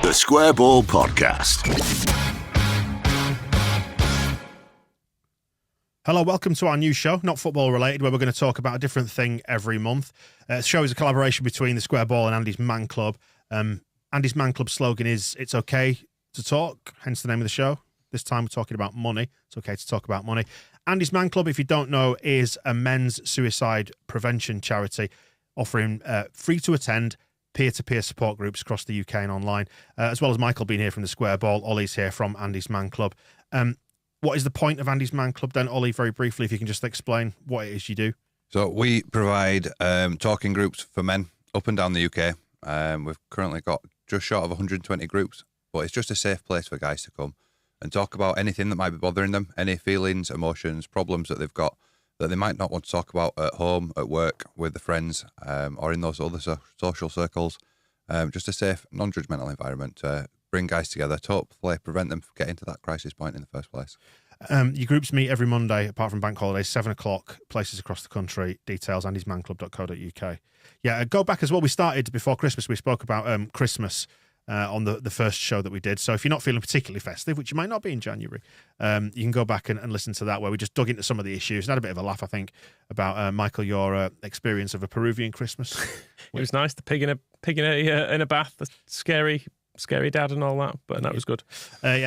The Square Ball Podcast. Hello, welcome to our new show, not football related, where we're going to talk about a different thing every month. The show is a collaboration between the Square Ball and Andy's Man Club. Andy's Man Club slogan is, "It's okay to talk," hence the name of the show. This time we're talking about money. It's okay to talk about money. Andy's Man Club, if you don't know, is a men's suicide prevention charity offering free to attend peer-to-peer support groups across the UK and online, as well as Michael being here from the Square Ball. Ollie's here from Andy's Man Club. What is the point of Andy's Man Club then, Ollie, very briefly, if you can just explain what it is you do? So we provide talking groups for men up and down the UK. We've currently got just short of 120 groups, but it's just a safe place for guys to come and talk about anything that might be bothering them, any feelings, emotions, problems that they've got that they might not want to talk about at home, at work, with the friends, or in those other social circles. Just a safe, non-judgmental environment to bring guys together to hopefully prevent them from getting to that crisis point in the first place. Your groups meet every Monday, apart from bank holidays, 7 o'clock, places across the country. Details, andysmanclub.co.uk. Yeah, go back as well. We started before Christmas. We spoke about Christmas on the first show that we did. So if you're not feeling particularly festive, which you might not be in January, you can go back and listen to that, where we just dug into some of the issues and had a bit of a laugh, I think, about, Michael, your experience of a Peruvian Christmas. It was nice, the pig in a bath, the scary dad and all that, but that was good.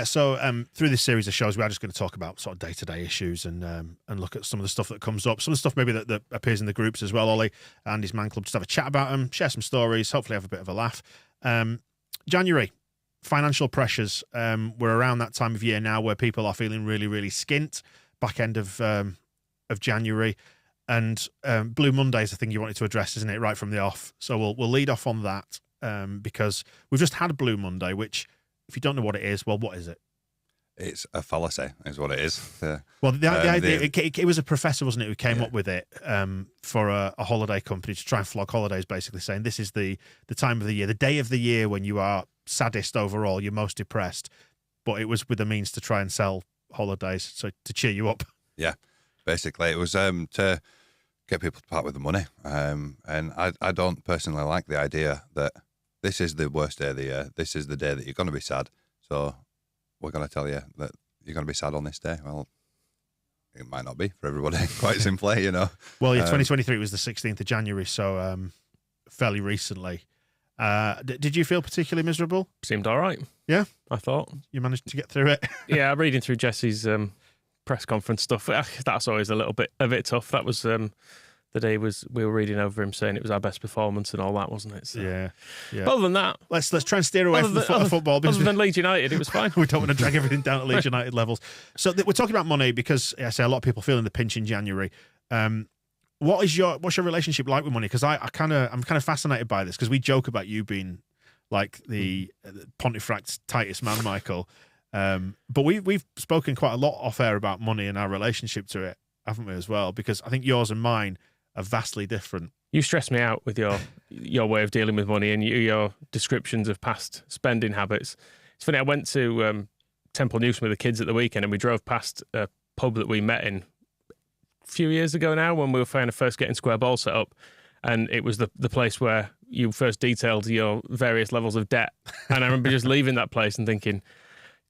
So through this series of shows, we are just going to talk about sort of day-to-day issues and look at some of the stuff that comes up, some of the stuff maybe that appears in the groups as well, Ollie, and his Man Club, just have a chat about them, share some stories, hopefully have a bit of a laugh. January, financial pressures. We're around that time of year now where people are feeling really, really skint, back end of January. And Blue Monday is the thing you wanted to address, isn't it, right from the off? So we'll lead off on that. Because we've just had Blue Monday, which, if you don't know what it is, well, what is it? It's a fallacy, is what it is. Well, the idea, it was a professor, wasn't it, who came up with it for a holiday company to try and flog holidays, basically saying this is the time of the year, the day of the year when you are saddest overall, you're most depressed. But it was with the means to try and sell holidays, so to cheer you up. Yeah, basically, it was to get people to part with the money. And I don't personally like the idea that this is the worst day of the year. This is the day that you're going to be sad. So we're going to tell you that you're going to be sad on this day. Well, it might not be for everybody, quite simply, you know. Well, yeah, 2023 was the 16th of January, so fairly recently. Did you feel particularly miserable? Seemed all right. Yeah? I thought. You managed to get through it? Yeah, reading through Jesse's press conference stuff, that's always a bit tough. That was the day we were reading over him saying it was our best performance and all that, wasn't it? So. Yeah. But other than that, let's try and steer away from the football. Other than Leeds United, it was fine. We don't want to drag everything down to Leeds United levels. So we're talking about money because I say a lot of people feeling the pinch in January. What's your relationship like with money? Because I'm kind of fascinated by this, because we joke about you being like the Pontefract's tightest man, Michael. But we've spoken quite a lot off air about money and our relationship to it, haven't we, as well? Because I think yours and mine are vastly different. You stress me out with your way of dealing with money and your descriptions of past spending habits. It's funny, I went to Temple Newton with the kids at the weekend, and we drove past a pub that we met in a few years ago now when we were first getting Square Ball set up, and it was the place where you first detailed your various levels of debt. And I remember just leaving that place and thinking,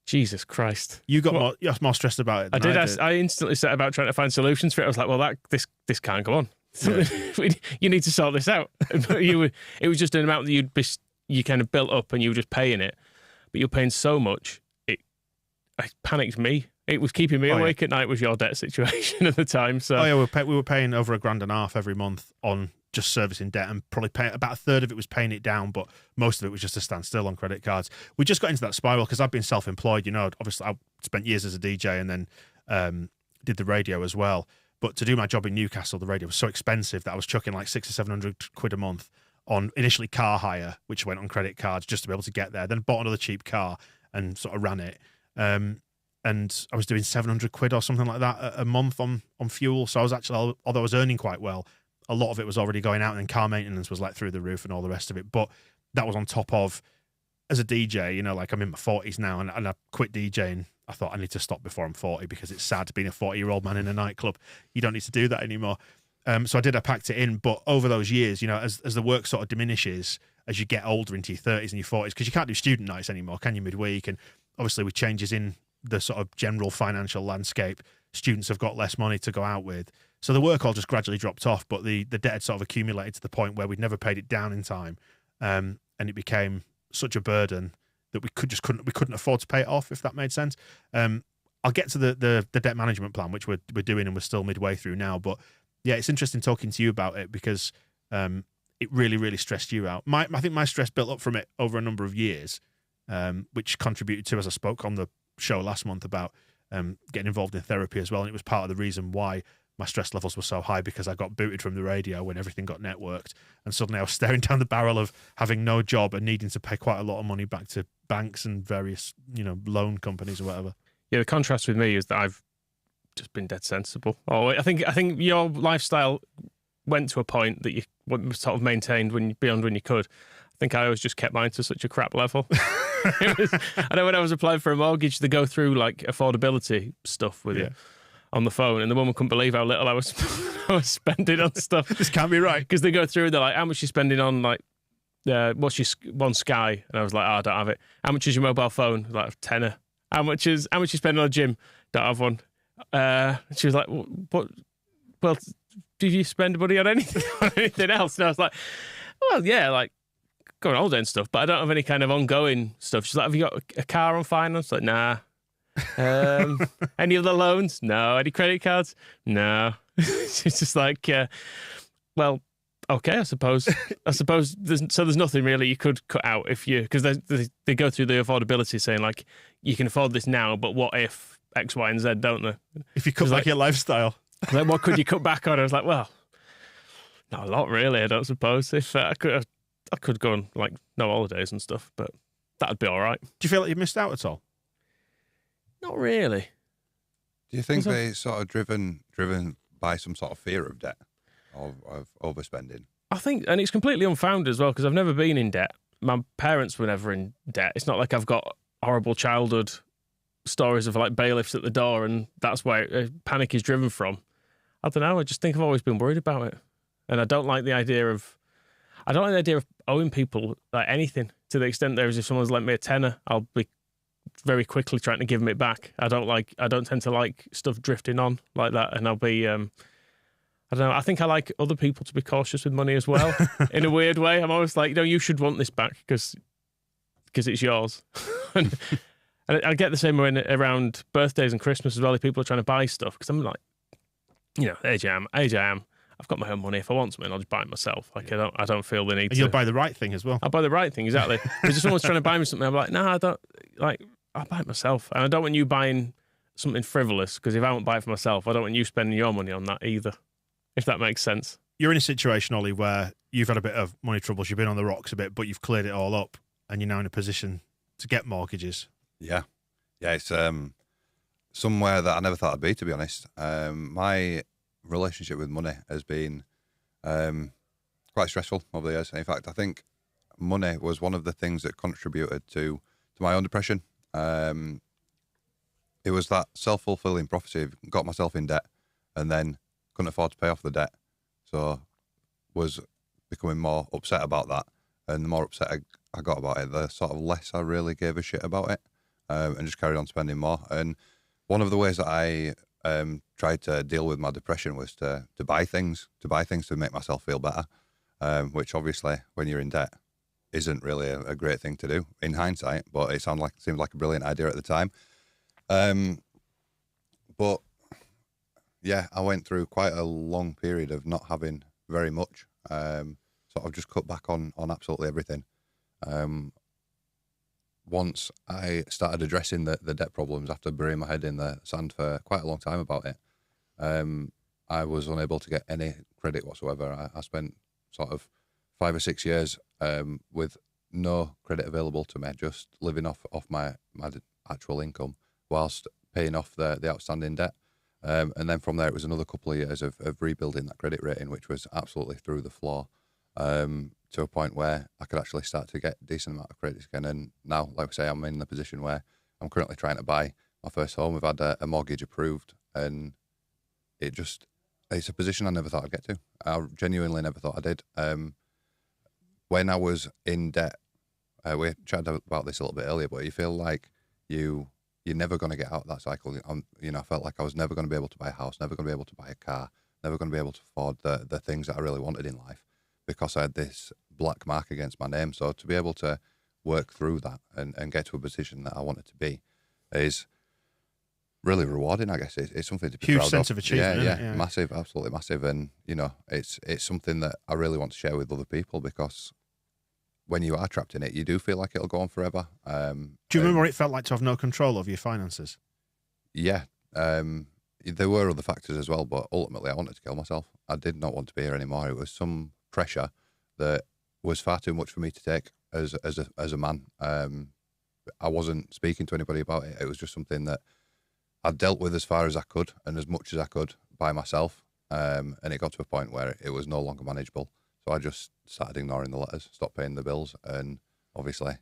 Jesus Christ. You're more stressed about it than I did. I instantly set about trying to find solutions for it. I was like, well, this can't go on. Yeah. You need to sort this out. But it was just an amount that you kind of built up and you were just paying it. But you're paying so much, it panicked me. It was keeping me awake at night, was your debt situation at the time. So we were paying over $1,500 every month on just servicing debt, and probably about a third of it was paying it down, but most of it was just a standstill on credit cards. We just got into that spiral because I've been self-employed. You know, obviously I spent years as a DJ and then did the radio as well. But to do my job in Newcastle, the radio was so expensive that I was chucking like £600 or £700 a month on initially car hire, which went on credit cards just to be able to get there. Then bought another cheap car and sort of ran it. And I was doing £700 or something like that a month on fuel. So I was actually, although I was earning quite well, a lot of it was already going out, and then car maintenance was like through the roof and all the rest of it. But that was on top of, as a DJ, you know, like I'm in my 40s now, and I quit DJing. I thought I need to stop before I'm 40 because it's sad being a 40-year-old man in a nightclub. You don't need to do that anymore. So I packed it in. But over those years, you know, as the work sort of diminishes as you get older into your 30s and your 40s, because you can't do student nights anymore, can you, midweek? And obviously with changes in the sort of general financial landscape, students have got less money to go out with. So the work all just gradually dropped off, but the debt had sort of accumulated to the point where we'd never paid it down in time. And it became such a burden that we couldn't afford to pay it off, if that made sense. I'll get to the debt management plan, which we're doing, and we're still midway through now. But yeah, it's interesting talking to you about it because it really, really stressed you out. I think my stress built up from it over a number of years, which contributed to, as I spoke on the show last month about getting involved in therapy as well. And it was part of the reason why my stress levels were so high, because I got booted from the radio when everything got networked. And suddenly I was staring down the barrel of having no job and needing to pay quite a lot of money back to banks and various, loan companies or whatever. Yeah, the contrast with me is that I've just been dead sensible. I think your lifestyle went to a point that you sort of maintained beyond when you could. I think I always just kept mine to such a crap level. I know when I was applying for a mortgage, they go through like affordability stuff with you on the phone, and the woman couldn't believe how little I was spending on stuff. This can't be right, because they go through. They're like, "How much are you spending on like what's your one Sky?" And I was like, "Oh, I don't have it." "How much is your mobile phone?" Like, tenner. How much you spending on a gym? Don't have one. She was like, "What? Well, do you spend money on anything else?" And I was like, "Well, yeah, like go on holiday and stuff, but I don't have any kind of ongoing stuff." She's like, "Have you got a car on finance?" Like, nah. Any other loans? No. Any credit cards? No. She's just like, well, okay, I suppose there's nothing really you could cut out because they go through the affordability saying like, you can afford this now, but what if X, Y, and Z, don't they? If you cut back your lifestyle. Like, what could you cut back on? I was like, well, not a lot really, I don't suppose. If I could go on like no holidays and stuff, but that'd be all right. Do you feel like you missed out at all? Not really. Do you think they sort of driven by some sort of fear of debt, of overspending? I think, and it's completely unfounded as well, because I've never been in debt. My parents were never in debt. It's not like I've got horrible childhood stories of like bailiffs at the door, and that's where panic is driven from. I don't know. I just think I've always been worried about it, and I don't like the idea of owing people like anything, to the extent there is if someone's lent me a tenner, I'll be very quickly trying to give them it back. I don't tend to like stuff drifting on like that, and I'll be I don't know. I think I like other people to be cautious with money as well. In a weird way, I'm always like, you should want this back because it's yours. and I get the same way around birthdays and Christmas as well. If people are trying to buy stuff, because I'm like, age I am. I've got my own money. If I want something, I'll just buy it myself. Like, I don't feel the need to. You'll buy the right thing as well. I'll buy the right thing, exactly. Because if someone's trying to buy me something, I'm like, no, I don't. Like, I'll buy it myself. And I don't want you buying something frivolous, because if I won't buy it for myself, I don't want you spending your money on that either, if that makes sense. You're in a situation, Ollie, where you've had a bit of money troubles. You've been on the rocks a bit, but you've cleared it all up, and you're now in a position to get mortgages. Yeah. It's somewhere that I never thought I'd be, to be honest. My relationship with money has been quite stressful over the years. In fact, I think money was one of the things that contributed to my own depression. It was that self-fulfilling prophecy. Got myself in debt and then couldn't afford to pay off the debt. So was becoming more upset about that. And the more upset I got about it, the sort of less I really gave a shit about it, and just carried on spending more. And one of the ways that I tried to deal with my depression was to buy things to make myself feel better, which obviously when you're in debt isn't really a great thing to do in hindsight, but it seemed like a brilliant idea at the time. But yeah, I went through quite a long period of not having very much, sort of just cut back on absolutely everything. Once I started addressing the debt problems after burying my head in the sand for quite a long time about it, I was unable to get any credit whatsoever. I spent sort of 5 or 6 years with no credit available to me, just living off my actual income whilst paying off the outstanding debt. And then from there, it was another couple of years of rebuilding that credit rating, which was absolutely through the floor, to a point where I could actually start to get a decent amount of credit again. And now, like I say, I'm in the position where I'm currently trying to buy my first home. We've had a mortgage approved, and it's a position I never thought I'd get to. I genuinely never thought I did. when I was in debt, we chatted about this a little bit earlier, but you feel like you're never going to get out of that cycle. I felt like I was never going to be able to buy a house, never going to be able to buy a car, never going to be able to afford the things that I really wanted in life because I had this black mark against my name. So to be able to work through that and get to a position that I wanted to be is really rewarding, I guess. It's something to be huge proud sense of achievement. Yeah, massive, absolutely massive. And, it's something that I really want to share with other people because when you are trapped in it, you do feel like it'll go on forever. Do you remember what it felt like to have no control over your finances? Yeah. There were other factors as well, but ultimately I wanted to kill myself. I did not want to be here anymore. It was some pressure that was far too much for me to take as a man. I wasn't speaking to anybody about it. It was just something that I dealt with as far as I could and as much as I could by myself. And it got to a point where it was no longer manageable. So I just started ignoring the letters, stopped paying the bills, and obviously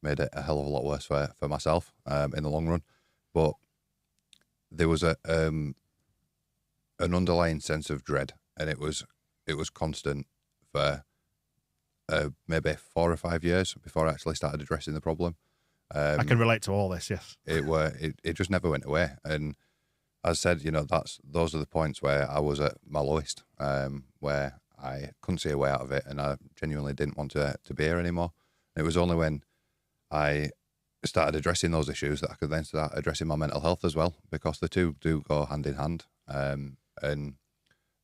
made it a hell of a lot worse for myself in the long run. But there was an underlying sense of dread, and it was constant for maybe 4 or 5 years before I actually started addressing the problem. I can relate to all this, yes. It just never went away. And as I said, those are the points where I was at my lowest, where I couldn't see a way out of it, and I genuinely didn't want to be here anymore. And it was only when I started addressing those issues that I could then start addressing my mental health as well, because the two do go hand in hand. And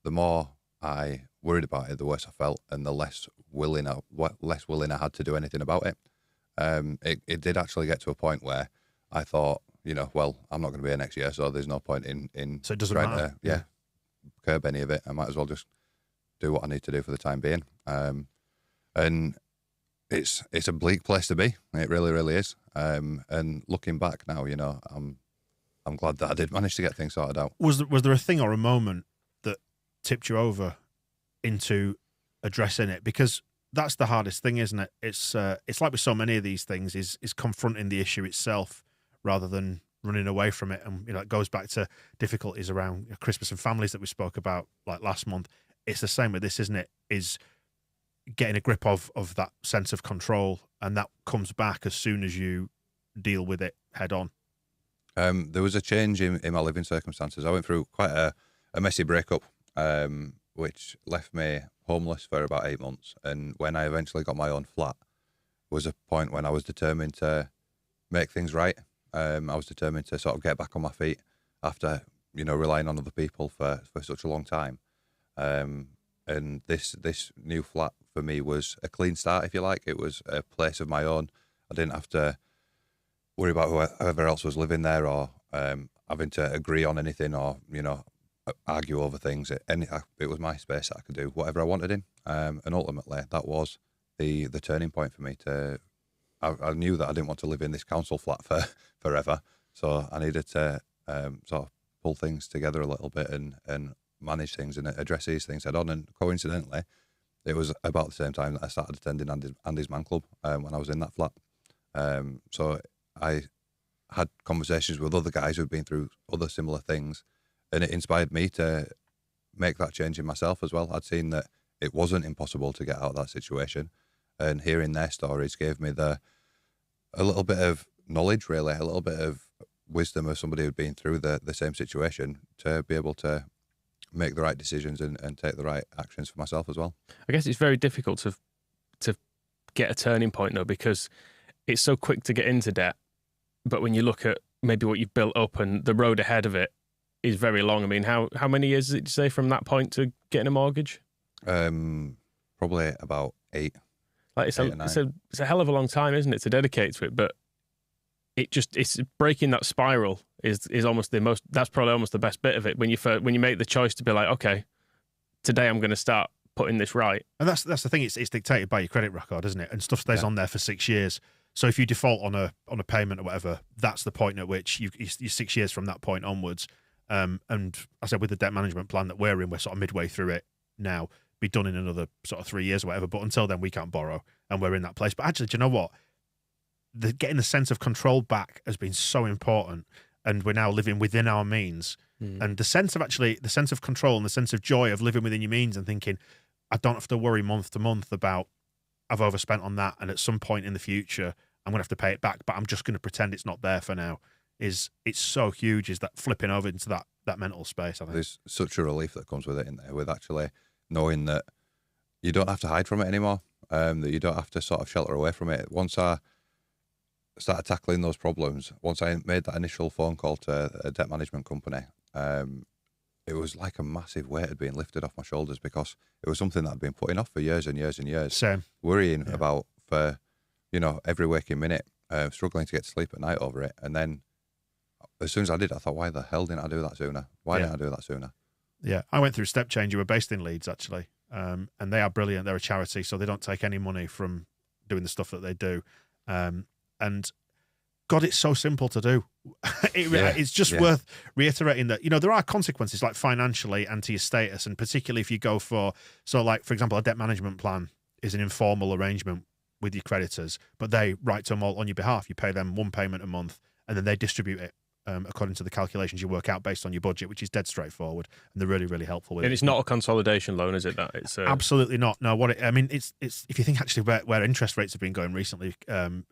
the more I worried about it, the worse I felt, and the less willing I had to do anything about it. It did actually get to a point where I thought, well, I'm not going to be here next year, so there's no point in So it doesn't trying matter. to curb any of it. I might as well just do what I need to do for the time being. And it's a bleak place to be. It really, really is. And looking back now, I'm glad that I did manage to get things sorted out. Was there a thing or a moment that tipped you over into addressing it? Because that's the hardest thing, isn't it? It's like with so many of these things, is confronting the issue itself rather than running away from it. And it goes back to difficulties around Christmas and families that we spoke about like last month. It's the same with this, isn't it? Is getting a grip of that sense of control, and that comes back as soon as you deal with it head on. There was a change in my living circumstances. I went through quite a messy breakup, which left me homeless for about 8 months. And when I eventually got my own flat, was a point when I was determined to make things right. I was determined to sort of get back on my feet after relying on other people for such a long time. And this new flat for me was a clean start, if you like. It was a place of my own. I didn't have to worry about whoever else was living there, or having to agree on anything, or argue over things. It was my space that I could do whatever I wanted in. And ultimately, that was the turning point for me. I knew that I didn't want to live in this council flat for forever, so I needed to sort of pull things together a little bit and manage things and address these things head on. And coincidentally, it was about the same time that I started attending Andy's Man Club when I was in that flat. So I had conversations with other guys who'd been through other similar things, and it inspired me to make that change in myself as well. I'd seen that it wasn't impossible to get out of that situation, and hearing their stories gave me a little bit of knowledge, really, a little bit of wisdom of somebody who'd been through the same situation, to be able to make the right decisions and take the right actions for myself as well. I guess it's very difficult to get a turning point, though, because it's so quick to get into debt. But when you look at maybe what you've built up and the road ahead of it is very long. I mean, how many years did you say from that point to getting a mortgage? Probably about 8. Like it's a hell of a long time, isn't it, to dedicate to it? But it's breaking that spiral is almost that's probably almost the best bit of it when you make the choice to be like, okay, today I'm going to start putting this right. And that's the thing. It's dictated by your credit record, isn't it? And stuff stays on there for 6 years. So if you default on a payment or whatever, that's the point at which you're 6 years from that point onwards. And I said with the debt management plan that we're in, we're sort of midway through it now. Be done in another sort of 3 years or whatever. But until then, we can't borrow, and we're in that place. But actually, do you know what? Getting the sense of control back has been so important, and we're now living within our means. And the sense of control and the sense of joy of living within your means and thinking, I don't have to worry month to month about I've overspent on that, and at some point in the future, I'm going to have to pay it back, but I'm just going to pretend it's not there for now. It's so huge, is that flipping over into that mental space, I think. There's such a relief that comes with it in there, with actually knowing that you don't have to hide from it anymore, that you don't have to sort of shelter away from it. Once I started tackling those problems, once I made that initial phone call to a debt management company, it was like a massive weight had been lifted off my shoulders, because it was something that I'd been putting off for years and years and years. Same. Worrying about for, every waking minute, struggling to get to sleep at night over it. And then as soon as I did, I thought, why the hell didn't I do that sooner? Why didn't I do that sooner? Yeah, I went through Step Change. You were based in Leeds, actually, and they are brilliant. They're a charity, so they don't take any money from doing the stuff that they do. And God, it's so simple to do. It's just worth reiterating that, there are consequences, like financially and to your status, and particularly if you go for, like, for example, a debt management plan is an informal arrangement with your creditors, but they write to them all on your behalf. You pay them one payment a month, and then they distribute it according to the calculations you work out based on your budget, which is dead straightforward, and they're really, really helpful with it. And it's not a consolidation loan, is it? That it's absolutely not. No, it's if you think actually where interest rates have been going recently,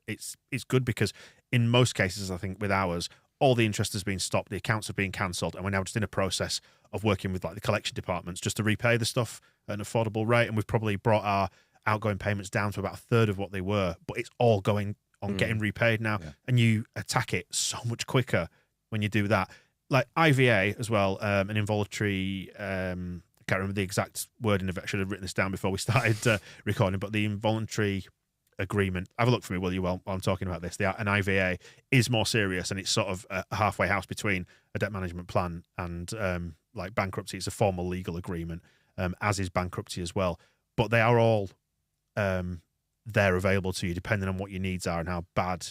it's good, because in most cases, I think with ours, all the interest has been stopped, the accounts have been cancelled, and we're now just in a process of working with, like, the collection departments just to repay the stuff at an affordable rate, and we've probably brought our outgoing payments down to about a third of what they were, but it's all going on getting repaid now, and you attack it so much quicker when you do that. Like IVA as well, an involuntary, I can't remember the exact wording of it, I should have written this down before we started recording, but the involuntary agreement, have a look for me, will you, while I'm talking about this. An IVA is more serious, and it's sort of a halfway house between a debt management plan and like bankruptcy. It's a formal legal agreement, as is bankruptcy as well. But they are all they're available to you depending on what your needs are and how bad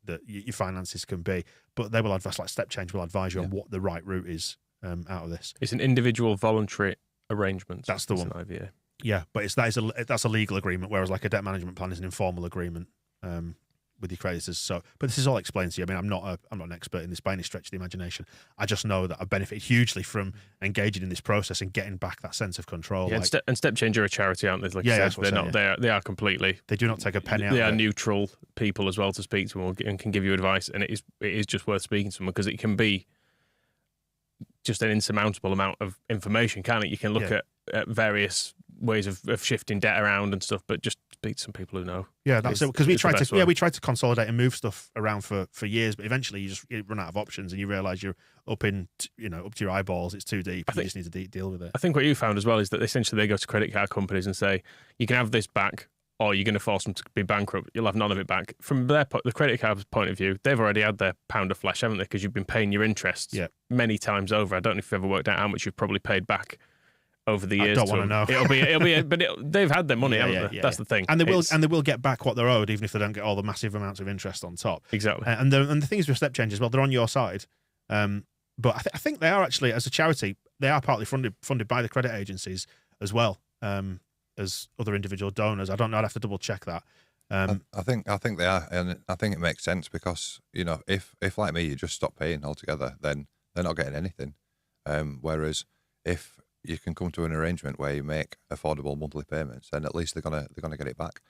that your finances can be. But they will advise, like Step Change will advise you on what the right route is out of this. It's an individual voluntary arrangement. That's the one. An IVA. Yeah, but that's a legal agreement, whereas like a debt management plan is an informal agreement with your creditors. So, but this is all explained to you. I mean, I'm not an expert in this by any stretch of the imagination. I just know that I've benefited hugely from engaging in this process and getting back that sense of control. Yeah, and Step Change are a charity, aren't they? Like they're not. They are completely. They do not take a penny out. They are of it. neutral people as well to speak to and can give you advice, and it is just worth speaking to them, because it can be just an insurmountable amount of information, can't it? You can look at various ways of shifting debt around and stuff, but just speak to some people who know. Yeah, that's it. Because we tried to consolidate and move stuff around for years, but eventually you run out of options and you realise you're up to your eyeballs. It's too deep. You just need to deal with it. I think what you found as well is that essentially they go to credit card companies and say, you can have this back, or you're going to force them to be bankrupt. You'll have none of it back. From the credit card's point of view, they've already had their pound of flesh, haven't they? Because you've been paying your interest many times over. I don't know if you've ever worked out how much you've probably paid back over the years. I don't want to know. They've had their money, haven't they? That's the thing. And they will get back what they're owed, even if they don't get all the massive amounts of interest on top. Exactly. And the thing is with Step Change as well, they're on your side. But I think they are actually, as a charity, they are partly funded by the credit agencies as well, as other individual donors. I don't know. I'd have to double check that. I think they are, and I think it makes sense, because if like me you just stop paying altogether, then they're not getting anything. Whereas if you can come to an arrangement where you make affordable monthly payments, then at least they're gonna get it back,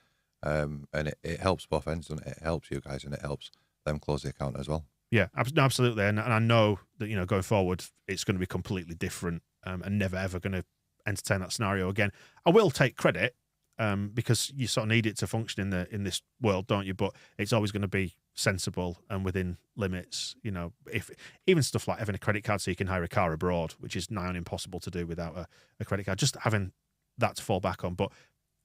and it helps both ends, and it helps you guys, and it helps them close the account as well. Yeah, absolutely, and I know that going forward it's going to be completely different, and never ever going to entertain that scenario again. I will take credit, because you sort of need it to function in this world, don't you? But it's always going to be sensible and within limits. If even stuff like having a credit card so you can hire a car abroad, which is nigh on impossible to do without a credit card, just having that to fall back on. But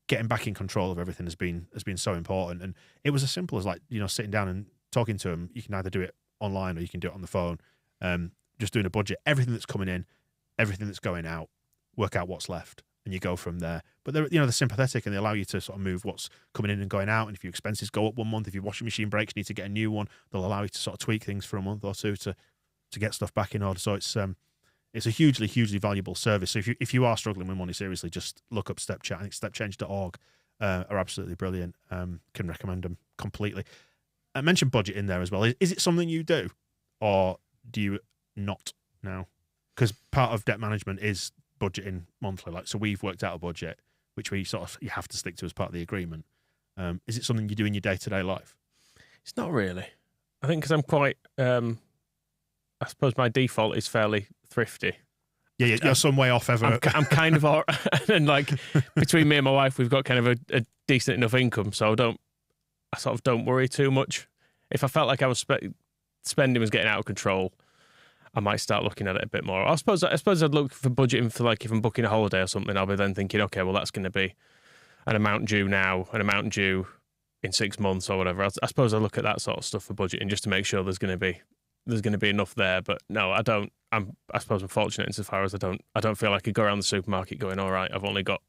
getting back in control of everything has been so important. And it was as simple as sitting down and talking to them. You can either do it online or you can do it on the phone. Just doing a budget, everything that's coming in, everything that's going out, work out what's left, and you go from there. But they're sympathetic, and they allow you to sort of move what's coming in and going out. And if your expenses go up 1 month, if your washing machine breaks, you need to get a new one, they'll allow you to sort of tweak things for a month or two to get stuff back in order. So it's a hugely, hugely valuable service. So if you are struggling with money seriously, just look up Step Change. I think stepchange.org are absolutely brilliant. Can recommend them completely. I mentioned budget in there as well. Is it something you do, or do you not now? Because part of debt management is budgeting monthly. So we've worked out a budget, which we you have to stick to as part of the agreement. Is it something you do in your day-to-day life? It's not really. I think because I'm quite, I suppose my default is fairly thrifty. Yeah, you're some way off ever. I'm kind of, and like between me and my wife, we've got kind of a decent enough income, so I sort of don't worry too much. If I felt like I was spending was getting out of control, I might start looking at it a bit more. I suppose I'd look for budgeting for, like, if I'm booking a holiday or something, I'll be then thinking, okay, well, that's going to be an amount due now, an amount due in 6 months or whatever. I suppose I look at that sort of stuff for budgeting just to make sure there's going to be enough there. But no, I don't. I suppose I'm fortunate insofar as I don't feel like I could go around the supermarket going, all right, I've only got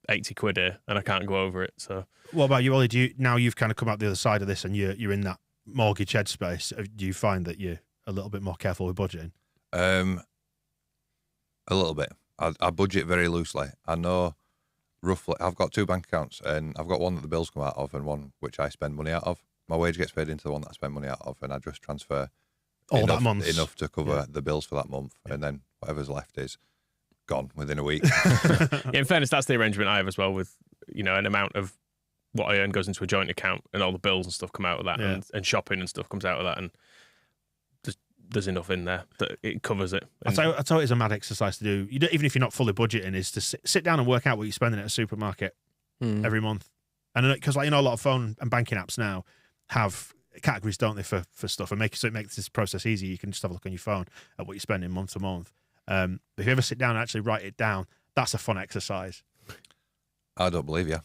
80 quid here and I can't go over it. So what about you, Ollie? Now you've kind of come out the other side of this and you're in that mortgage headspace. Do you find that you're a little bit more careful with budgeting? A little bit. I budget very loosely. I know roughly. I've got 2 bank accounts, and I've got one that the bills come out of, and one which I spend money out of. My wage gets paid into the one that I spend money out of, and I just transfer enough to cover the bills for that month, and then whatever's left is gone within a week. Yeah, in fairness, that's the arrangement I have as well. With an amount of what I earn goes into a joint account, and all the bills and stuff come out of that, and shopping and stuff comes out of that, and there's enough in there that it covers it. I tell you, it's a mad exercise to do. Even if you're not fully budgeting, is to sit down and work out what you're spending at a supermarket every month. And because, like, a lot of phone and banking apps now have categories, don't they, for stuff, and it makes this process easy. You can just have a look on your phone at what you're spending month to month. But if you ever sit down and actually write it down, that's a fun exercise. I don't believe you.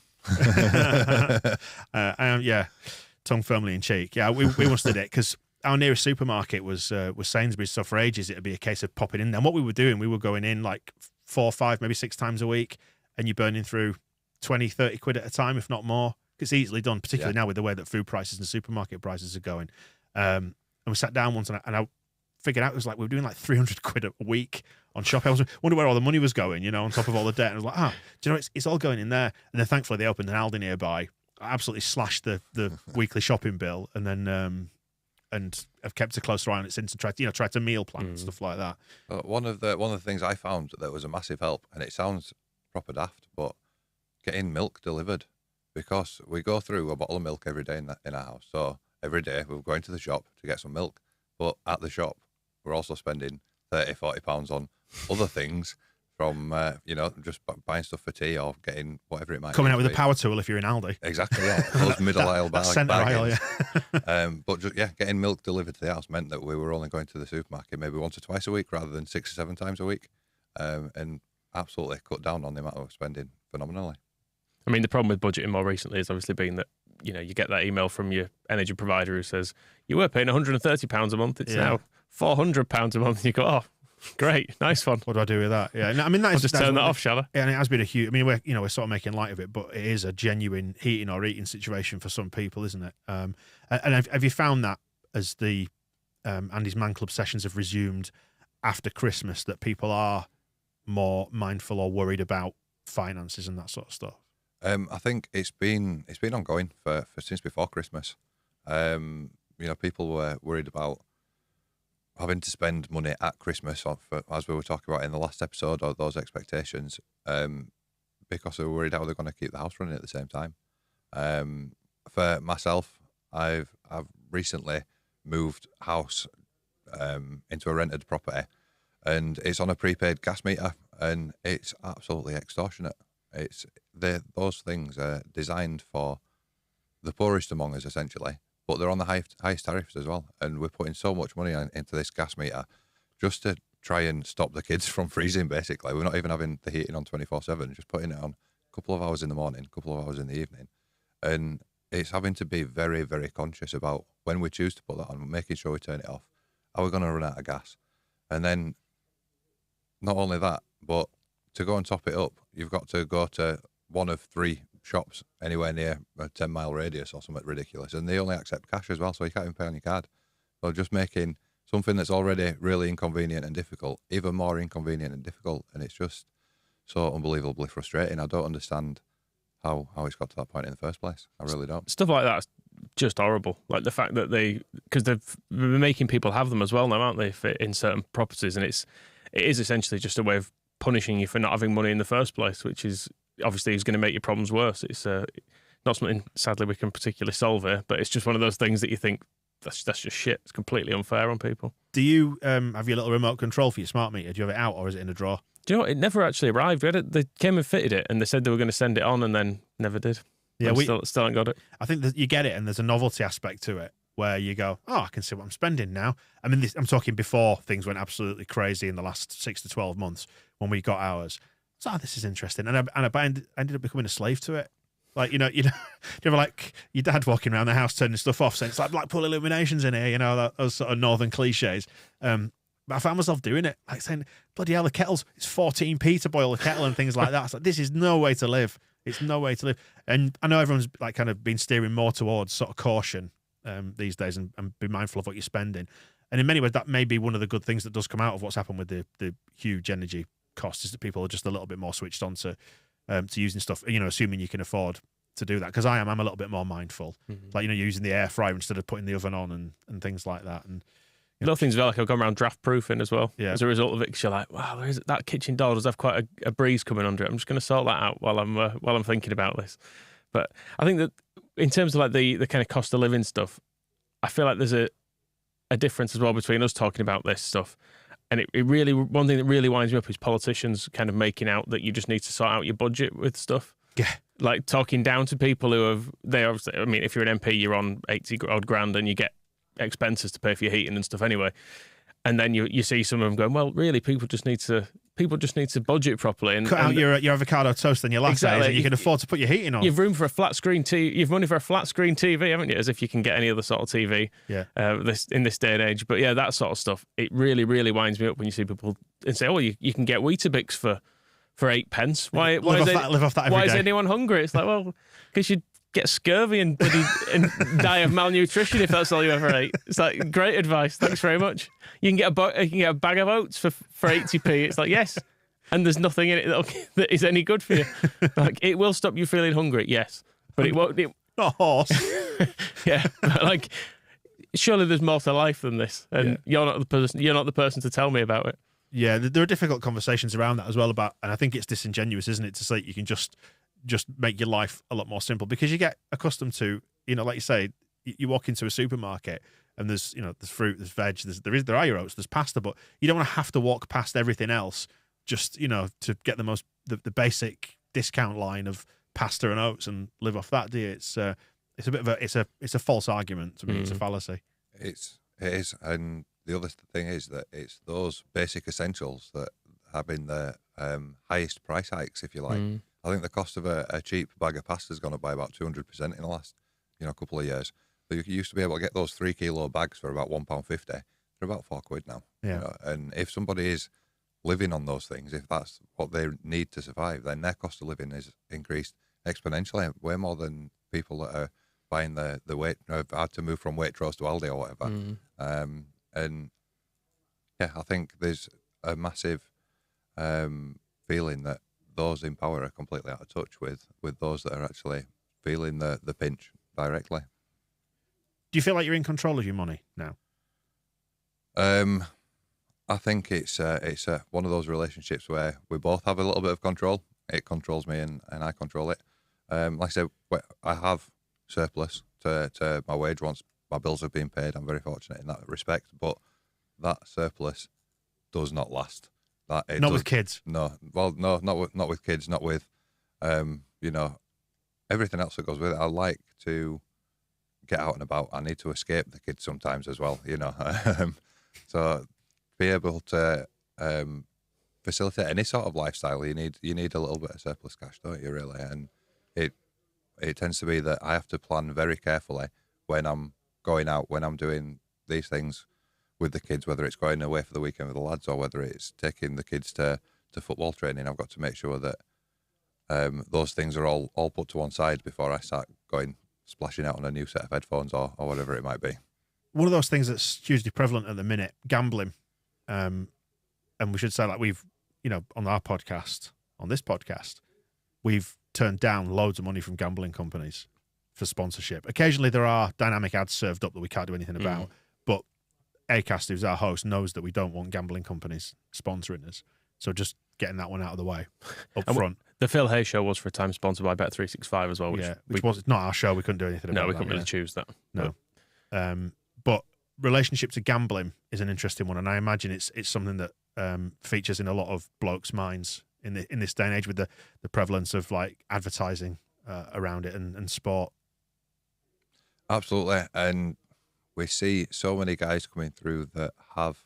Tongue firmly in cheek. Yeah, we once did it because our nearest supermarket was Sainsbury's, so for ages it'd be a case of popping in there. And what we were doing, we were going in like 4, 5, maybe 6 times a week, and you're burning through 20, 30 quid at a time, if not more. It's easily done, particularly now with the way that food prices and supermarket prices are going. And we sat down once, and I figured out it was like we were doing like 300 quid a week on shopping. I was wondering where all the money was going, on top of all the debt. And I was like, do you know, it's all going in there. And then thankfully they opened an Aldi nearby. I absolutely slashed the weekly shopping bill, and then and I've kept a closer eye on it since, and tried to meal plan and stuff like that. One of the things I found that was a massive help, and it sounds proper daft, but getting milk delivered, because we go through a bottle of milk every day in our house. So every day we're going to the shop to get some milk, but at the shop we're also spending 30, 40 pounds on other things, from just buying stuff for tea or getting whatever it might be. Coming out with a power tool if you're in Aldi. Exactly, yeah. Those middle aisle centre aisle, yeah. But getting milk delivered to the house meant that we were only going to the supermarket maybe once or twice a week rather than 6 or 7 times a week, and absolutely cut down on the amount of spending phenomenally. I mean, the problem with budgeting more recently has obviously been that, you get that email from your energy provider who says, you were paying £130 a month, it's now £400 a month. And you go, oh, great, nice one. What do I do with that? Yeah, I mean, I'll just turn that off, shall I? Yeah, and it has been a huge. I mean, we're sort of making light of it, but it is a genuine heating or eating situation for some people, isn't it? And have you found that as the Andy's Man Club sessions have resumed after Christmas, that people are more mindful or worried about finances and that sort of stuff? I think it's been ongoing for since before Christmas. People were worried about having to spend money at Christmas, as we were talking about in the last episode, or those expectations, because they were worried how they're going to keep the house running at the same time. For myself, I've recently moved house into a rented property, and it's on a prepaid gas meter, and it's absolutely extortionate. Those things are designed for the poorest among us, essentially, but they're on the highest tariffs as well. And we're putting so much money into this gas meter just to try and stop the kids from freezing, basically. We're not even having the heating on 24/7, just putting it on a couple of hours in the morning, a couple of hours in the evening. And it's having to be very, very conscious about when we choose to put that on, making sure we turn it off. Are we going to run out of gas? And then not only that, but to go and top it up, you've got to go to one of 3 shops anywhere near a 10-mile radius or something ridiculous, and they only accept cash as well, so you can't even pay on your card. So just making something that's already really inconvenient and difficult even more inconvenient and difficult, and it's just so unbelievably frustrating. I don't understand how it's got to that point in the first place. I really don't. Stuff like that's just horrible. Like the fact that because they've been making people have them as well now, aren't they, in certain properties, and it is essentially just a way of punishing you for not having money in the first place, which is obviously going to make your problems worse. It's Not something, sadly, we can particularly solve here, but it's just one of those things that you think, that's just shit. It's completely unfair on people. Do you have your little remote control for your smart meter? Do you have it out or is it in a drawer? Do you know what? It never actually arrived. They came and fitted it, and they said they were going to send it on, and then never did. Yeah, we still haven't got it. I think that you get it, and there's a novelty aspect to it where you go, oh, I can see what I'm spending now. I mean, I'm talking before things went absolutely crazy in the last 6 to 12 months when we got ours. So, this is interesting. And I ended up becoming a slave to it. Like, do you ever like your dad walking around the house turning stuff off saying it's like Blackpool Illuminations in here, those sort of northern cliches. But I found myself doing it, like saying, bloody hell, the kettles, it's 14p to boil a kettle and things like that. It's like, this is no way to live. It's no way to live. And I know everyone's like kind of been steering more towards sort of caution these days and be mindful of what you're spending. And in many ways, that may be one of the good things that does come out of what's happened with the huge energy costs, is that people are just a little bit more switched on to using stuff, assuming you can afford to do that. Because I'm a little bit more mindful. Mm-hmm. Like, using the air fryer instead of putting the oven on and things like that. And little things like I've gone around draft proofing as well. Yeah. As a result of it, because you're like, wow, that kitchen door does have quite a breeze coming under it. I'm just going to sort that out while I'm thinking about this. But I think that in terms of like the kind of cost of living stuff, I feel like there's a difference as well between us talking about this stuff. And it really, one thing that really winds me up is politicians kind of making out that you just need to sort out your budget with stuff. Yeah. Like talking down to people who if you're an MP, you're on 80 odd grand and you get expenses to pay for your heating and stuff anyway. And then you see some of them going, well, really, people just need to budget properly and cut out your avocado toast and your lattes, exactly. And you can afford to put your heating on. You've room for a flat screen TV. You've money for a flat screen TV, haven't you? As if you can get any other sort of TV. Yeah. In this day and age. But yeah, that sort of stuff. It really, really winds me up when you see people and say, oh, you can get Weetabix for 8 pence. Why live off that every why day. is anyone hungry? It's like, well, because you get scurvy and die of malnutrition if that's all you ever ate. It's like, great advice. Thanks very much. You can get a bag of oats for 80p. It's like, yes. And there's nothing in it that is any good for you. Like, it will stop you feeling hungry, yes. But it won't. Not a horse. Yeah. Like, surely there's more to life than this. And you're not the person to tell me about it. Yeah, there are difficult conversations around that as well and I think it's disingenuous, isn't it, to say you can just make your life a lot more simple, because you get accustomed to, like you say, you walk into a supermarket and there's fruit, there's veg, there are your oats, there's pasta, but you don't want to have to walk past everything else just, to get the basic discount line of pasta and oats and live off that, do you? It's a bit of it's a false argument to me. It's a fallacy. It is, and the other thing is that it's those basic essentials that have been the highest price hikes, if you like. I think the cost of a cheap bag of pasta has gone up by about 200% in the last couple of years. So you used to be able to get those 3 kilo bags for about £1.50. They're about £4 now. Yeah. And if somebody is living on those things, if that's what they need to survive, then their cost of living is increased exponentially, way more than people that are buying the weight, have had to move from Waitrose to Aldi or whatever. And yeah, I think there's a massive feeling that those in power are completely out of touch with those that are actually feeling the pinch directly. Do you feel like you're in control of your money now? I think it's one of those relationships where we both have a little bit of control. It controls me and I control it. Like I said, I have surplus to my wage once my bills have been paid. I'm very fortunate in that respect, but that surplus does not last. With kids. No, well, no, not with kids, not with, everything else that goes with it. I like to get out and about. I need to escape the kids sometimes as well, So be able to facilitate any sort of lifestyle, you need a little bit of surplus cash, don't you? Really, and it tends to be that I have to plan very carefully when I'm going out, when I'm doing these things with the kids, whether it's going away for the weekend with the lads or whether it's taking the kids to football training. I've got to make sure that those things are all put to one side before I start splashing out on a new set of headphones or whatever it might be. One of those things that's hugely prevalent at the minute, gambling. And we should say, like, we've, on this podcast, we've turned down loads of money from gambling companies for sponsorship. Occasionally there are dynamic ads served up that we can't do anything about, but Acast, who's our host, knows that we don't want gambling companies sponsoring us. So just getting that one out of the way up front. The Phil Hay show was for a time sponsored by Bet365 as well. Which was not our show. We couldn't do anything about that. No, we couldn't really choose that. No. But relationship to gambling is an interesting one, and I imagine it's something that features in a lot of blokes' minds in this day and age with the prevalence of like advertising around it and sport. Absolutely, and we see so many guys coming through that have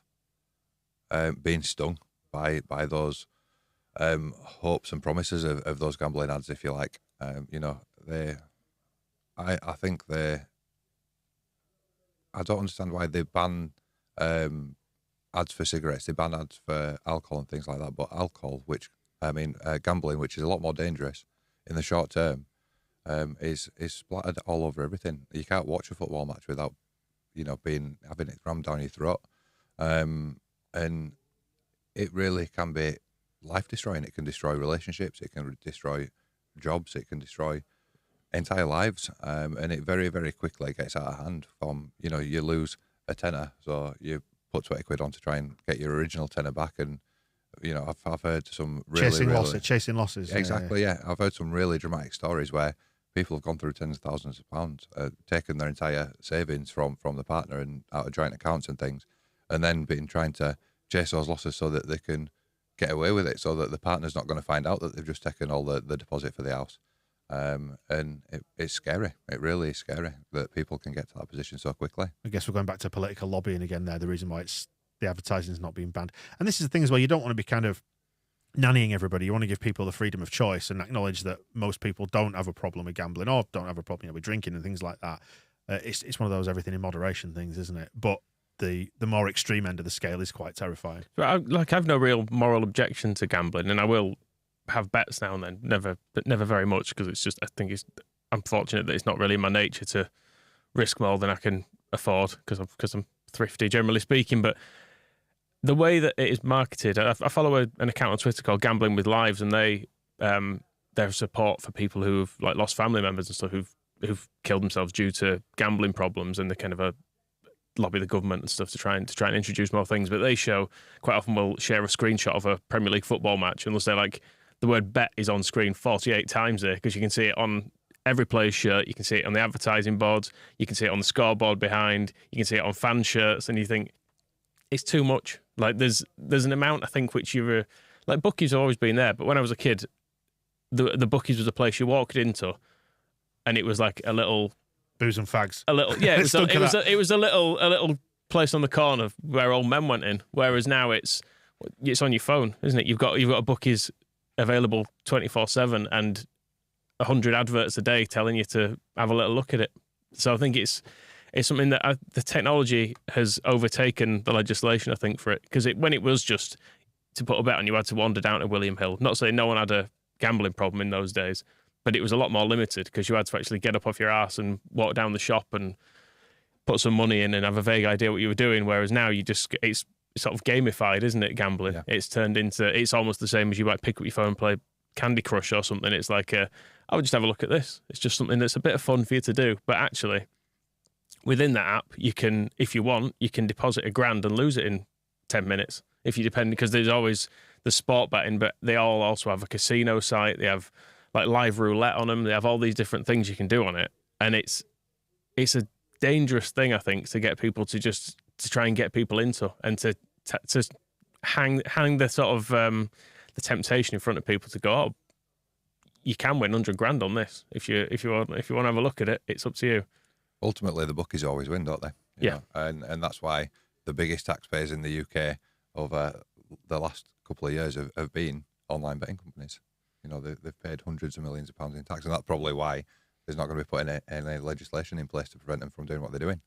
been stung by those hopes and promises of those gambling ads, if you like. I think I don't understand why they ban ads for cigarettes. They ban ads for alcohol and things like that. But alcohol, gambling, which is a lot more dangerous in the short term, is splattered all over everything. You can't watch a football match without, having it rammed down your throat. And it really can be life destroying. It can destroy relationships. It can destroy jobs. It can destroy entire lives. And it very, very quickly gets out of hand. You lose a tenner, so you put 20 quid on to try and get your original tenner back. And, I've heard some really... Chasing losses. Exactly, yeah. I've heard some really dramatic stories where people have gone through tens of thousands of pounds, taken their entire savings from the partner and out of joint accounts and things, and then been trying to chase those losses so that they can get away with it, so that the partner's not going to find out that they've just taken all the deposit for the house. And it's scary. It really is scary that people can get to that position so quickly. I guess we're going back to political lobbying again there, the reason why the advertising is not being banned. And this is the thing as well, you don't want to be kind of nannying everybody. You want to give people the freedom of choice and acknowledge that most people don't have a problem with gambling or don't have a problem with drinking and things like that. It's one of those everything in moderation things, isn't it? But the more extreme end of the scale is quite terrifying. I've no real moral objection to gambling, and I will have bets now and then. Never very much, because I think I'm fortunate that it's not really in my nature to risk more than I can afford because I'm thrifty, generally speaking. But the way that it is marketed, I follow an account on Twitter called Gambling with Lives, and their support for people who've like lost family members and stuff who've killed themselves due to gambling problems, and they kind of lobby the government and stuff to try and introduce more things. But they show quite often will share a screenshot of a Premier League football match, and they'll say like the word bet is on screen 48 times there, because you can see it on every player's shirt, you can see it on the advertising boards, you can see it on the scoreboard behind, you can see it on fan shirts, and you think it's too much. Like there's an amount, I think, which like bookies have always been there, but when I was a kid, the bookies was a place you walked into, and it was like a little booze and fags. A little, yeah. It was a little place on the corner where old men went in. Whereas now it's on your phone, isn't it? You've got a bookies available 24/7 and 100 adverts a day telling you to have a little look at it. So I think it's something that the technology has overtaken the legislation, I think, for it. Because when it was just to put a bet on, you had to wander down to William Hill. Not saying no one had a gambling problem in those days, but it was a lot more limited because you had to actually get up off your arse and walk down the shop and put some money in and have a vague idea what you were doing. Whereas now it's sort of gamified, isn't it, gambling? Yeah. It's turned into, it's almost the same as you might pick up your phone and play Candy Crush or something. It's like, I would just have a look at this. It's just something that's a bit of fun for you to do. But actually, within that app, you can, if you want, you can deposit $1,000 and lose it in 10 minutes. If you depend, because there's always the sport betting, but they all also have a casino site. They have like live roulette on them. They have all these different things you can do on it. And it's a dangerous thing, I think, to get people to try and get people into, and to hang the sort of the temptation in front of people to go, oh, you can win $100,000 on this. If you want to have a look at it, it's up to you. Ultimately, the bookies always win, don't they? You know? And that's why the biggest taxpayers in the UK over the last couple of years have been online betting companies. You know, they've paid hundreds of millions of pounds in tax, and that's probably why there's not going to be putting any legislation in place to prevent them from doing what they're doing.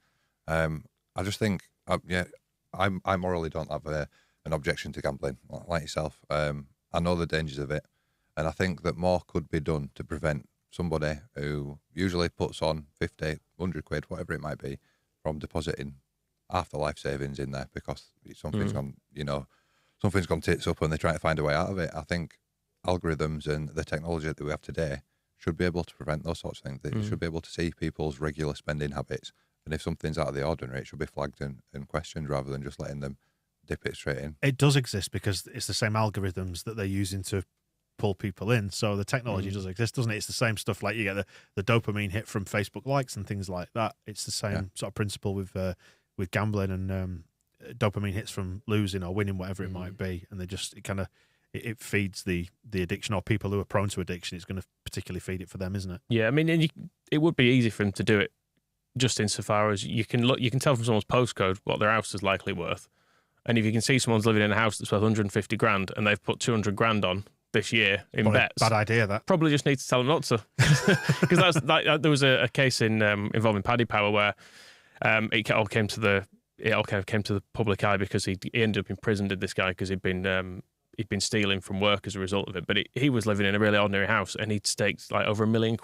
I just think, I morally don't have an objection to gambling, like yourself. I know the dangers of it, and I think that more could be done to prevent somebody who usually puts on 50, 100 quid, whatever it might be, from depositing half the life savings in there because something's gone tits up and they're trying to find a way out of it. I think algorithms and the technology that we have today should be able to prevent those sorts of things. They should be able to see people's regular spending habits, and if something's out of the ordinary, it should be flagged and questioned rather than just letting them dip it straight in. It does exist because it's the same algorithms that they're using to pull people in. So the technology does exist, doesn't it? It's the same stuff. Like you get the dopamine hit from Facebook likes and things like that. It's the same sort of principle with gambling and dopamine hits from losing or winning, whatever it might be, and it feeds the addiction, or people who are prone to addiction. It's going to particularly feed it for them, isn't it? Yeah, I mean, and it would be easy for them to do it, just insofar as you can tell from someone's postcode what their house is likely worth, and if you can see someone's living in a house that's worth 150 grand and they've put 200 grand on this year in Probably bets, bad idea. That probably just need to tell them not to, because that's like there was a case involving Paddy Power where it all came to the public eye because he ended up in prison. Did this guy because he'd been stealing from work as a result of it, but he was living in a really ordinary house and he'd staked like over £1 million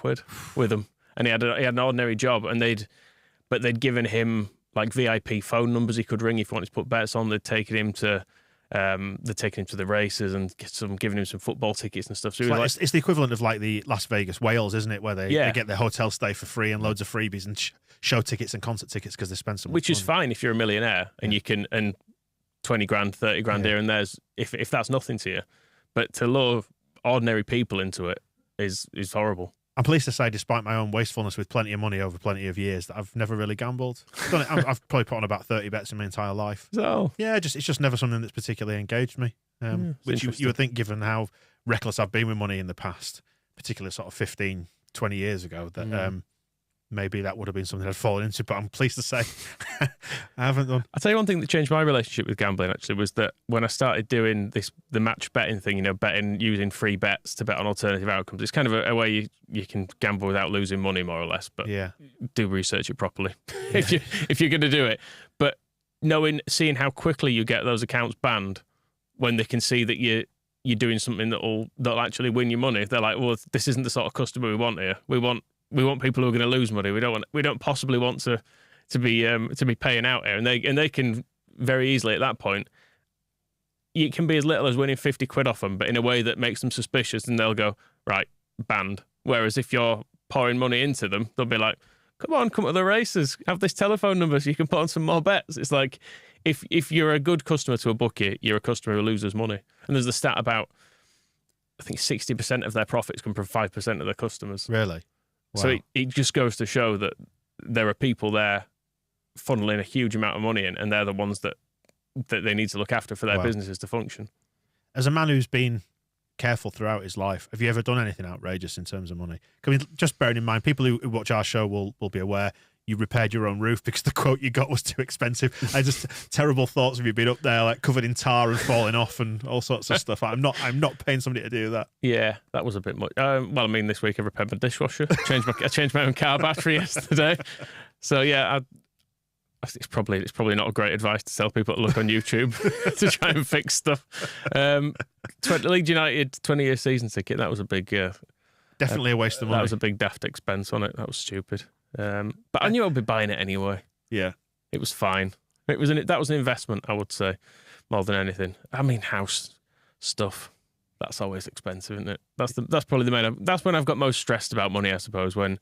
with them, and he had an ordinary job, and they'd given him like VIP phone numbers he could ring if he wanted to put bets on. They'd taken him to the races and giving him some football tickets and stuff. So it's the equivalent of like the Las Vegas whales, isn't it? Where they get their hotel stay for free and loads of freebies and show tickets and concert tickets because they spend so much which money. is fine if you're a millionaire and you can, and 20 grand, 30 grand here and there's, if that's nothing to you. But to lure ordinary people into it is horrible. I'm pleased to say, despite my own wastefulness with plenty of money over plenty of years, that I've never really gambled. I've probably put on about 30 bets in my entire life. So yeah, it's just never something that's particularly engaged me. Which you would think, given how reckless I've been with money in the past, particularly sort of 15, 20 years ago, that maybe that would have been something I'd fallen into. But I'm pleased to say I haven't done. I'll tell you one thing that changed my relationship with gambling, actually, was that when I started doing the match betting thing, betting using free bets to bet on alternative outcomes, it's kind of a way you can gamble without losing money, more or less. But do research it properly if you're going to do it. But seeing how quickly you get those accounts banned when they can see that you're doing something that'll actually win you money, they're like, well, this isn't the sort of customer we want here. We want people who are going to lose money. We don't possibly want to be paying out here, and they can very easily at that point. It can be as little as winning 50 quid off them, but in a way that makes them suspicious, and they'll go, right, banned. Whereas if you're pouring money into them, they'll be like, come to the races, have this telephone number so you can put on some more bets. It's like if you're a good customer to a bookie, you're a customer who loses money. And there's the stat about, I think 60% of their profits come from 5% of their customers. Really? Wow. So it just goes to show that there are people there funneling a huge amount of money in, and they're the ones that they need to look after for their businesses to function. As a man who's been careful throughout his life, have you ever done anything outrageous in terms of money? I mean, just bearing in mind, people who watch our show will be aware you repaired your own roof because the quote you got was too expensive. I just terrible thoughts of you being up there like covered in tar and falling off and all sorts of stuff. I'm not paying somebody to do that. Yeah, that was a bit much. Well, I mean, this week I repaired my dishwasher. I changed my own car battery yesterday. So yeah, it's probably not a great advice to tell people to look on YouTube to try and fix stuff. Leeds United 20-year season ticket. That was a big. Definitely a waste of money. That was a big daft expense on it. That was stupid. But I knew I'd be buying it anyway. Yeah, it was fine. That was an investment, I would say, more than anything. I mean, house stuff, that's always expensive, isn't it? That's probably the main. That's when I've got most stressed about money, I suppose. When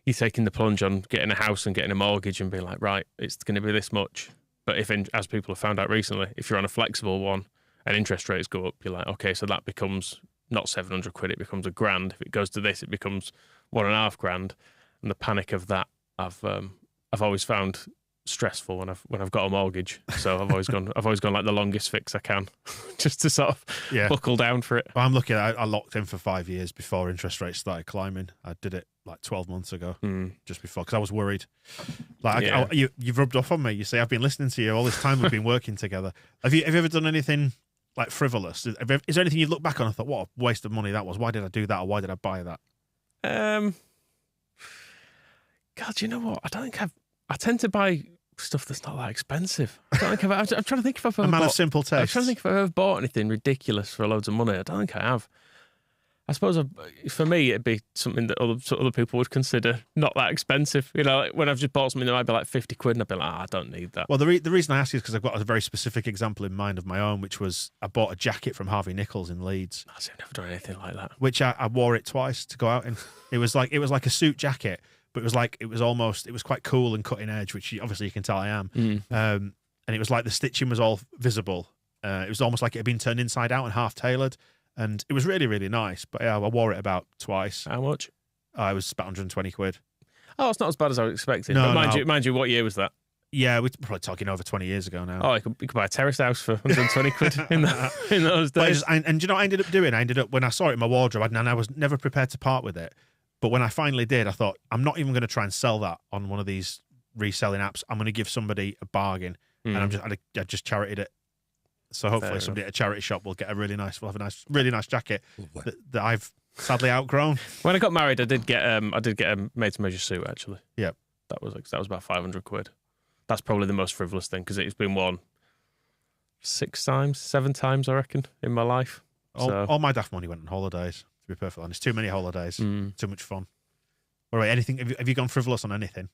you're taking the plunge on getting a house and getting a mortgage and being like, right, it's going to be this much. But as people have found out recently, if you're on a flexible one and interest rates go up, you're like, okay, so that becomes not 700 quid, it becomes £1,000. If it goes to this, it becomes £1,500. And the panic of that, I've always found stressful when I've got a mortgage. So I've always gone like the longest fix I can, just to sort of buckle down for it. Well, I'm lucky. I locked in for 5 years before interest rates started climbing. I did it like 12 months ago, just before, because I was worried. Like you've rubbed off on me. You see, I've been listening to you all this time. We've been working together. Have you ever done anything like frivolous? Is there anything you look back on and thought, what a waste of money that was? Why did I do that, or why did I buy that? God, you know what? I tend to buy stuff that's not that expensive. I'm trying to think if I've ever a man of simple taste. I'm trying to think if I've ever bought anything ridiculous for loads of money. I don't think I have. I suppose for me, it'd be something that other people would consider not that expensive. You know, like when I've just bought something that might be like 50 quid and I'd be like, I don't need that. Well, the reason I ask you is because I've got a very specific example in mind of my own, which was I bought a jacket from Harvey Nichols in Leeds. I've never done anything like that. Which I wore it twice to go out in. It was like a suit jacket, but it was quite cool and cutting edge, which obviously you can tell I am. And it was like the stitching was all visible. It was almost like it had been turned inside out and half tailored. And it was really, really nice. But yeah, I wore it about twice. How much? It was about 120 quid. Oh, it's not as bad as I was expecting. No, but mind you, what year was that? Yeah, we're probably talking over 20 years ago now. Oh, you could buy a terrace house for 120 quid in those days. And do you know what I ended up doing? When I saw it in my wardrobe, and I was never prepared to part with it. But when I finally did, I thought, I'm not even going to try and sell that on one of these reselling apps. I'm going to give somebody a bargain. And I just charitied it. So hopefully somebody at a charity shop will get a really nice jacket that I've sadly outgrown. When I got married, I did get a made-to-measure suit, actually. Yeah. That was about 500 quid. That's probably the most frivolous thing because it's been worn 7 times, I reckon, in my life. All my daft money went on holidays, to be perfectly honest. Too many holidays, too much fun. All right, anything? Have you gone frivolous on anything?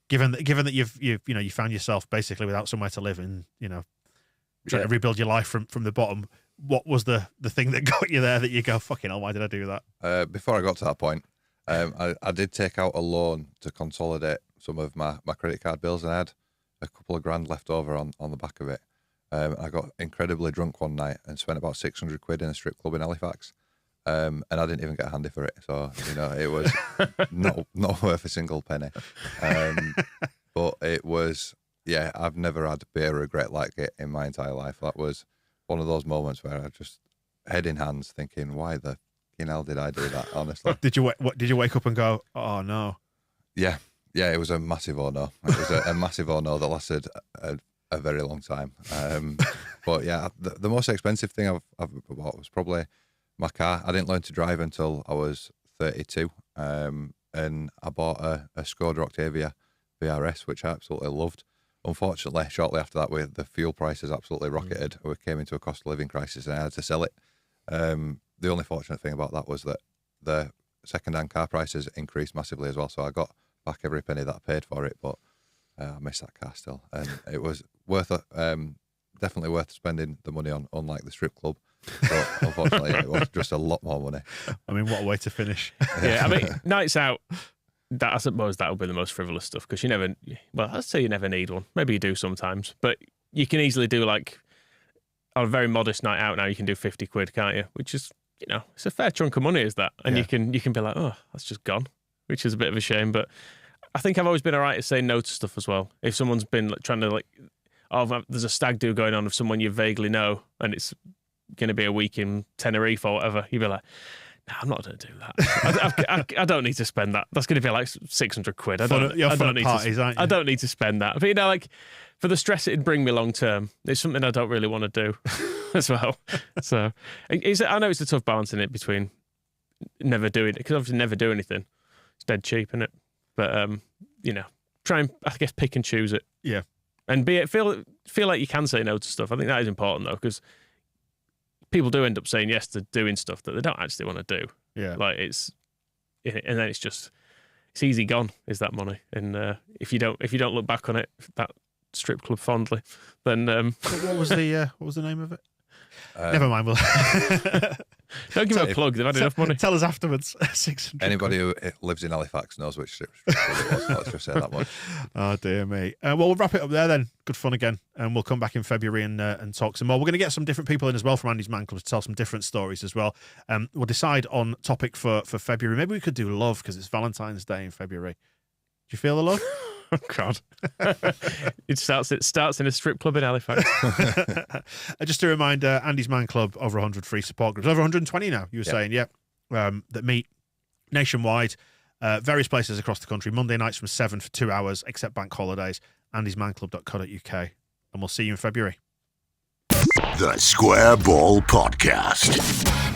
Given that you found yourself basically without somewhere to live and trying to rebuild your life from the bottom, what was the thing that got you there that you go, fucking hell, why did I do that? Before I got to that point, I did take out a loan to consolidate some of my credit card bills, and I had a couple of grand left over on the back of it. I got incredibly drunk one night and spent about 600 quid in a strip club in Halifax, and I didn't even get a handy for it. So it was not worth a single penny. But it was, I've never had beer regret like it in my entire life. That was one of those moments where I just head in hands thinking, why the hell did I do that? Honestly, did you wake up and go, oh no? Yeah, it was a massive oh no. It was a massive oh no that lasted a very long time. But yeah, the most expensive thing I've bought was probably my car. I didn't learn to drive until I was 32, and I bought a Skoda Octavia VRS, which I absolutely loved. Unfortunately, shortly after that, the fuel prices absolutely rocketed. We came into a cost of living crisis, and I had to sell it. The only fortunate thing about that was that the second-hand car prices increased massively as well, so I got back every penny that I paid for it, but I miss that car still. And it was definitely worth spending the money on, unlike the strip club. But unfortunately, it was just a lot more money. I mean, what a way to finish. Yeah, I mean, nights out, I suppose that'll be the most frivolous stuff because I'd say you never need one. Maybe you do sometimes, but you can easily do on a very modest night out now, you can do 50 quid, can't you? Which is, it's a fair chunk of money, is that? And you can be like, oh, that's just gone, which is a bit of a shame. But I think I've always been all right at saying no to stuff as well. If someone's been trying to there's a stag do going on with someone you vaguely know and it's going to be a week in Tenerife or whatever, you'd be like, no, I'm not going to do that. I don't need to spend that. That's going to be 600 quid. I don't need to spend that. But for the stress it'd bring me long term, it's something I don't really want to do as well. So I know it's a tough balance in it between never doing it, because obviously never do anything. It's dead cheap, isn't it? But try and, I guess, pick and choose it. Yeah. And feel like you can say no to stuff. I think that is important though, because people do end up saying yes to doing stuff that they don't actually want to do. Yeah. And then it's easy gone, is that money. And if you don't look back on it, that strip club fondly, then what was the name of it? Never mind. Don't give it a plug. They've had enough money. Tell us afterwards. 600. Anybody who lives in Halifax knows which strip club it was. Let's just say that much. Oh dear me. Well, we'll wrap it up there then. Good fun again, and we'll come back in February and talk some more. We're going to get some different people in as well from Andy's Man Club to tell some different stories as well. We'll decide on topic for February. Maybe we could do love because it's Valentine's Day in February. Do you feel the love? Oh God! It starts in a strip club in Halifax. Just a reminder: Andy's Man Club, over 100 free support groups, over 120 now. You were saying, that meet nationwide, various places across the country. Monday nights from 7 for 2 hours, except bank holidays. AndysManClub.co.uk, and we'll see you in February. The Square Ball Podcast.